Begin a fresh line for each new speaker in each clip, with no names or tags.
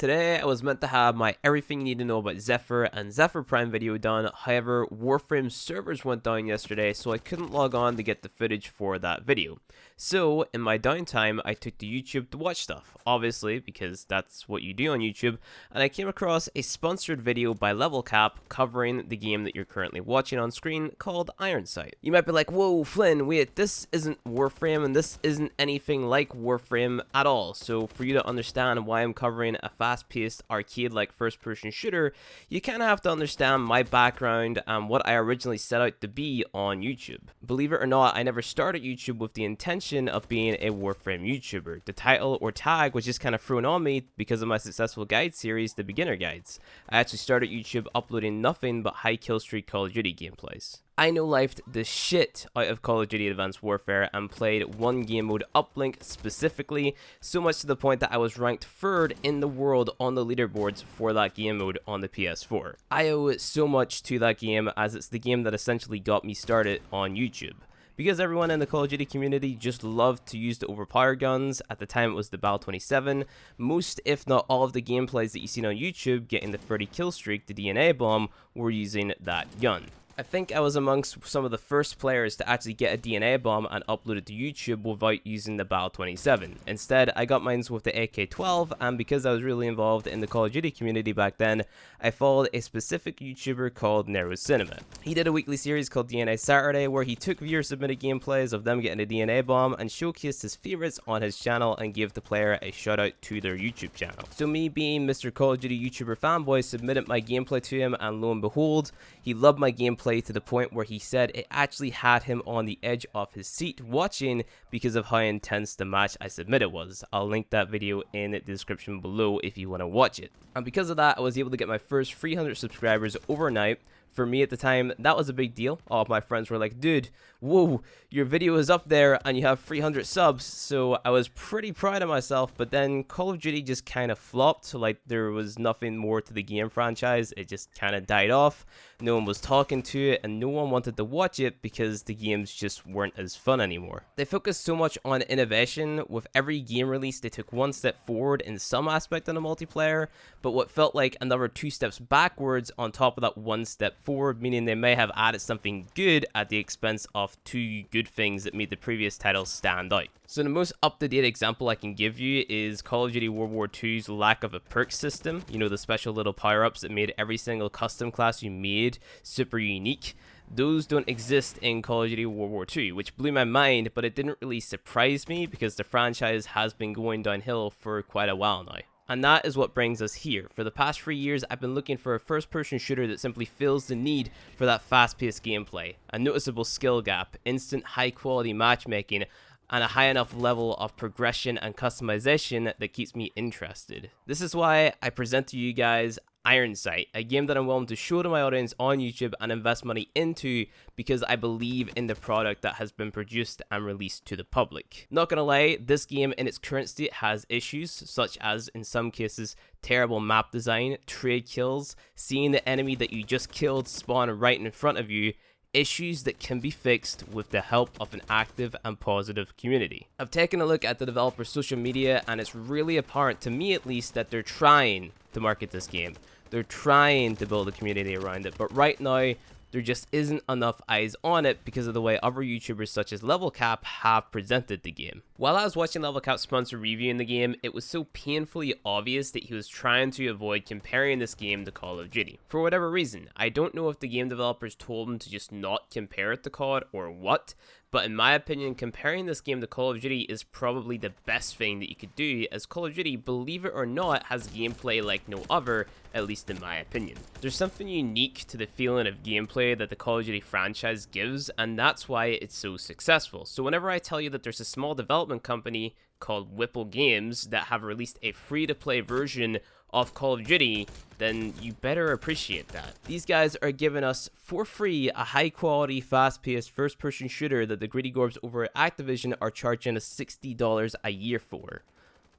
Today, I was meant to have my everything you need to know about Zephyr and Zephyr Prime video done. However, Warframe servers went down yesterday, so I couldn't log on to get the footage for that video. So, in my downtime, I took to YouTube to watch stuff, obviously, because that's what you do on YouTube, and I came across a sponsored video by Level Cap covering the game that you're currently watching on screen called Iron Sight. You might be like, whoa, Flynn, wait, this isn't Warframe, and this isn't anything like Warframe at all. So, for you to understand why I'm covering a fast-paced arcade-like first-person shooter, you kind of have to understand my background and what I originally set out to be on YouTube. Believe it or not, I never started YouTube with the intention of being a Warframe YouTuber. The title or tag was just kind of thrown on me because of my successful guide series, The Beginner Guides. I actually started YouTube uploading nothing but high kill streak Call of Duty gameplays. I no-lifed the shit out of Call of Duty Advanced Warfare and played one game mode Uplink specifically, so much to the point that I was ranked 3rd in the world on the leaderboards for that game mode on the PS4. I owe so much to that game, as it's the game that essentially got me started on YouTube. Because everyone in the Call of Duty community just loved to use the overpowered guns. At the time it was the Bal 27. Most, if not all, of the gameplays that you seen on YouTube getting the 30 kill streak, the DNA bomb, were using that gun. I think I was amongst some of the first players to actually get a DNA bomb and upload it to YouTube without using the Bal 27. Instead, I got mine with the AK-12, and because I was really involved in the Call of Duty community back then, I followed a specific YouTuber called Nero Cinema. He did a weekly series called DNA Saturday where he took viewer-submitted gameplays of them getting a DNA bomb and showcased his favorites on his channel and gave the player a shout out to their YouTube channel. So me being Mr. Call of Duty YouTuber fanboy submitted my gameplay to him, and lo and behold, he loved my gameplay to the point where he said it actually had him on the edge of his seat watching because of how intense the match I submitted was. I'll link that video in the description below if you want to watch it. And because of that, I was able to get my first 300 subscribers overnight. For me at the time, that was a big deal. All of my friends were like, dude, whoa, your video is up there and you have 300 subs. So I was pretty proud of myself, but then Call of Duty just kind of flopped. So like there was nothing more to the game franchise. It just kind of died off. No one was talking to it and no one wanted to watch it because the games just weren't as fun anymore. They focused so much on innovation. With every game release, they took one step forward in some aspect of the multiplayer, but what felt like another 2 steps backwards on top of that one step forward, meaning they may have added something good at the expense of 2 good things that made the previous titles stand out. So the most up-to-date example I can give you is Call of Duty World War II's lack of a perk system. You know, the special little power-ups that made every single custom class you made super unique. Those don't exist in Call of Duty World War II, which blew my mind, but it didn't really surprise me because the franchise has been going downhill for quite a while now. And that is what brings us here. For the past 3 years, I've been looking for a first-person shooter that simply fills the need for that fast-paced gameplay, a noticeable skill gap, instant high-quality matchmaking, and a high enough level of progression and customization that keeps me interested. This is why I present to you guys Iron Sight, a game that I'm willing to show to my audience on YouTube and invest money into because I believe in the product that has been produced and released to the public. Not gonna lie, this game in its current state has issues, such as in some cases terrible map design, trade kills, seeing the enemy that you just killed spawn right in front of you, issues that can be fixed with the help of an active and positive community. I've taken a look at the developer's social media and it's really apparent, to me at least, that they're trying to market this game. They're trying to build a community around it, but right now there just isn't enough eyes on it because of the way other YouTubers such as Level Cap have presented the game. While I was watching Level Cap's sponsor reviewing the game, it was so painfully obvious that he was trying to avoid comparing this game to Call of Duty. For whatever reason, I don't know if the game developers told him to just not compare it to COD or what, but in my opinion, comparing this game to Call of Duty is probably the best thing that you could do, as Call of Duty, believe it or not, has gameplay like no other, at least in my opinion. There's something unique to the feeling of gameplay that the Call of Duty franchise gives, and that's why it's so successful. So whenever I tell you that there's a small development company called Whipple Games that have released a free-to-play version of Call of Duty, then you better appreciate that. These guys are giving us for free a high-quality, fast-paced first-person shooter that the greedy gorbs over at Activision are charging us $60 a year for.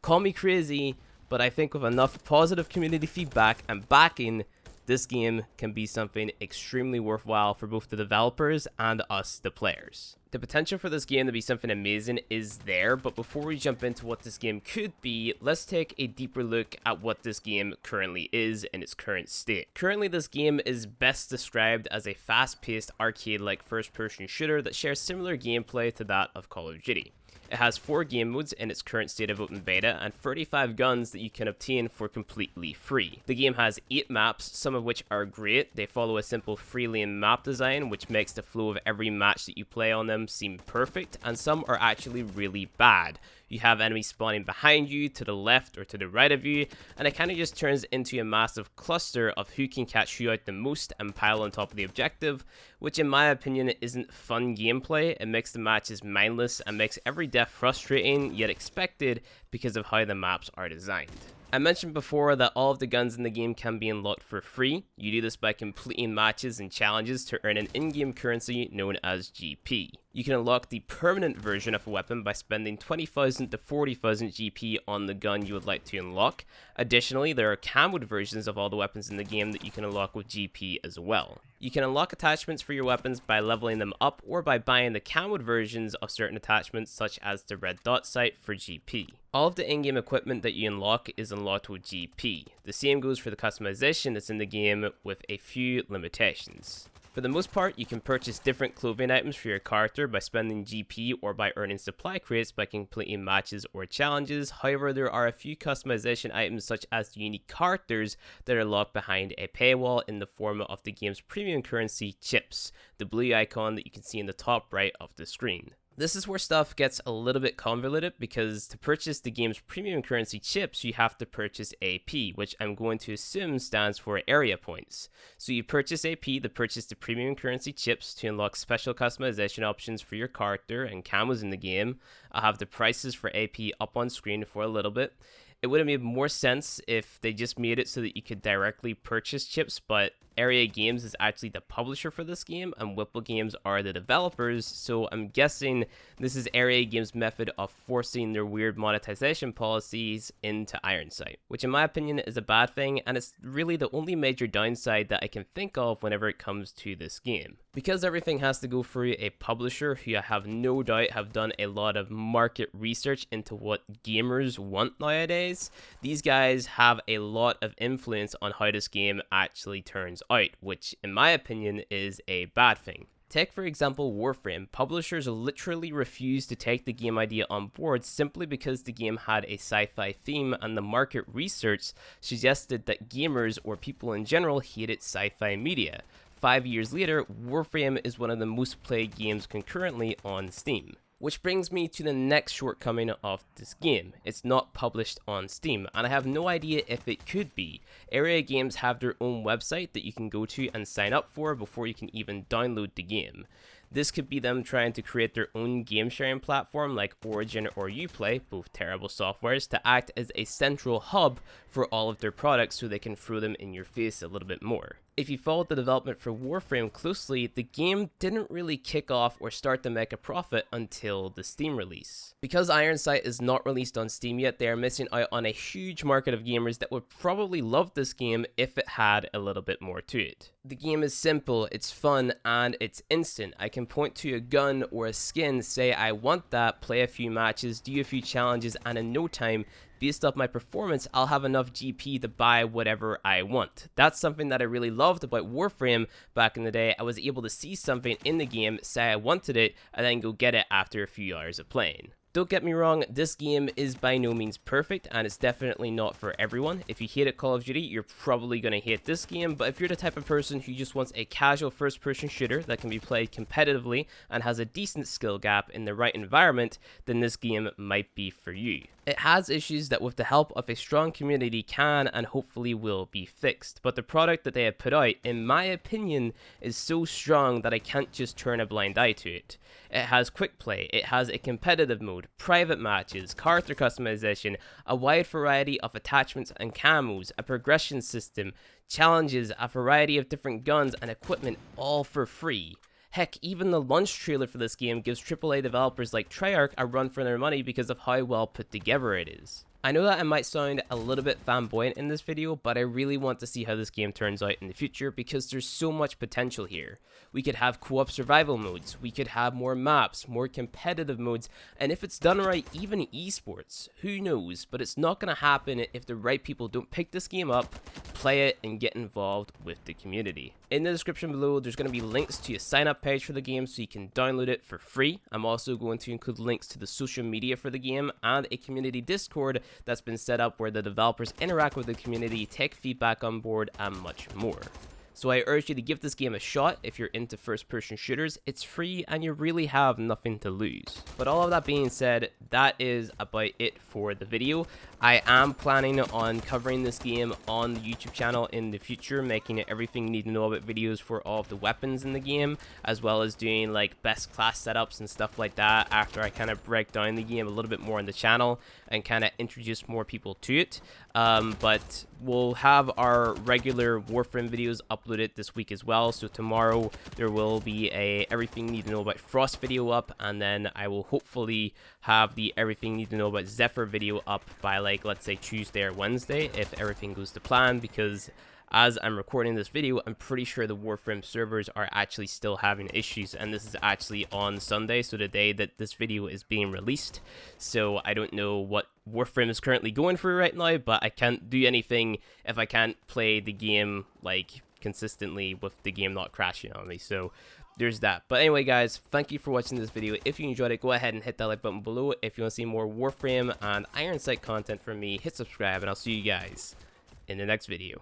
Call me crazy, but I think with enough positive community feedback and backing, this game can be something extremely worthwhile for both the developers and us, the players. The potential for this game to be something amazing is there, but before we jump into what this game could be, let's take a deeper look at what this game currently is in its current state. Currently, this game is best described as a fast-paced arcade-like first-person shooter that shares similar gameplay to that of Call of Duty. It has 4 game modes in its current state of open beta and 35 guns that you can obtain for completely free. The game has 8 maps, some of which are great. They follow a simple free-lane map design, which makes the flow of every match that you play on them seem perfect, and some are actually really bad. You have enemies spawning behind you, to the left or to the right of you, and it kind of just turns into a massive cluster of who can catch who out the most and pile on top of the objective, which in my opinion isn't fun gameplay. It makes the matches mindless and makes every death frustrating yet expected because of how the maps are designed. I mentioned before that all of the guns in the game can be unlocked for free. You do this by completing matches and challenges to earn an in-game currency known as GP. You can unlock the permanent version of a weapon by spending 20,000 to 40,000 GP on the gun you would like to unlock. Additionally, there are camoed versions of all the weapons in the game that you can unlock with GP as well. You can unlock attachments for your weapons by leveling them up or by buying the camoed versions of certain attachments such as the red dot sight for GP. All of the in-game equipment that you unlock is unlocked with GP. The same goes for the customization that's in the game with a few limitations. For the most part, you can purchase different clothing items for your character by spending GP or by earning supply crates by completing matches or challenges. However, there are a few customization items such as the unique characters that are locked behind a paywall in the form of the game's premium currency chips, the blue icon that you can see in the top right of the screen. This is where stuff gets a little bit convoluted because to purchase the game's premium currency chips, you have to purchase AP, which I'm going to assume stands for area points. So you purchase AP to purchase the premium currency chips to unlock special customization options for your character and camos in the game. I'll have the prices for AP up on screen for a little bit. It would have made more sense if they just made it so that you could directly purchase chips, but Area Games is actually the publisher for this game, and Whipple Games are the developers, so I'm guessing this is Area Games' method of forcing their weird monetization policies into Ironsight, which in my opinion is a bad thing, and it's really the only major downside that I can think of whenever it comes to this game. Because everything has to go through a publisher who I have no doubt have done a lot of market research into what gamers want nowadays, these guys have a lot of influence on how this game actually turns out, which in my opinion is a bad thing. Take for example Warframe. Publishers literally refused to take the game idea on board simply because the game had a sci-fi theme, and the market research suggested that gamers or people in general hated sci-fi media. 5 years later, Warframe is one of the most played games concurrently on Steam. Which brings me to the next shortcoming of this game. It's not published on Steam, and I have no idea if it could be. Area Games have their own website that you can go to and sign up for before you can even download the game. This could be them trying to create their own game sharing platform like Origin or Uplay, both terrible softwares, to act as a central hub for all of their products so they can throw them in your face a little bit more. If you followed the development for Warframe closely, the game didn't really kick off or start to make a profit until the Steam release. Because Ironsight is not released on Steam yet, they are missing out on a huge market of gamers that would probably love this game if it had a little bit more to it. The game is simple, it's fun, and it's instant. I can point to a gun or a skin, say I want that, play a few matches, do a few challenges, and in no time, based off my performance, I'll have enough GP to buy whatever I want. That's something that I really loved about Warframe back in the day. I was able to see something in the game, say I wanted it, and then go get it after a few hours of playing. Don't get me wrong, this game is by no means perfect, and it's definitely not for everyone. If you hated Call of Duty, you're probably going to hate this game, but if you're the type of person who just wants a casual first-person shooter that can be played competitively and has a decent skill gap in the right environment, then this game might be for you. It has issues that with the help of a strong community can and hopefully will be fixed, but the product that they have put out, in my opinion, is so strong that I can't just turn a blind eye to it. It has quick play, it has a competitive mode, private matches, character customization, a wide variety of attachments and camos, a progression system, challenges, a variety of different guns and equipment, all for free. Heck, even the launch trailer for this game gives AAA developers like Treyarch a run for their money because of how well put together it is. I know that I might sound a little bit fanboyant in this video, but I really want to see how this game turns out in the future because there's so much potential here. We could have co-op survival modes, we could have more maps, more competitive modes, and if it's done right, even esports. Who knows? But it's not going to happen if the right people don't pick this game up, play it, and get involved with the community. In the description below, there's going to be links to a sign-up page for the game so you can download it for free. I'm also going to include links to the social media for the game and a community Discord that's been set up where the developers interact with the community, take feedback on board, and much more. So I urge you to give this game a shot if you're into first-person shooters. It's free and you really have nothing to lose. But all of that being said, that is about it for the video. I am planning on covering this game on the YouTube channel in the future, making it everything you need to know about videos for all of the weapons in the game, as well as doing like best class setups and stuff like that after I kind of break down the game a little bit more on the channel and kind of introduce more people to it. But we'll have our regular Warframe videos uploaded this week as well. So tomorrow there will be a everything you need to know about Frost video up, and then I will hopefully have the everything you need to know about Zephyr video up by like, let's say Tuesday or Wednesday if everything goes to plan, because as I'm recording this video, I'm pretty sure the Warframe servers are actually still having issues, and this is actually on Sunday, so the day that this video is being released. So I don't know what Warframe is currently going through right now, but I can't do anything if I can't play the game like consistently with the game not crashing on me. So there's that. But anyway, guys, thank you for watching this video. If you enjoyed it, go ahead and hit that like button below. If you want to see more Warframe and Iron Sight content from me, hit subscribe, and I'll see you guys in the next video.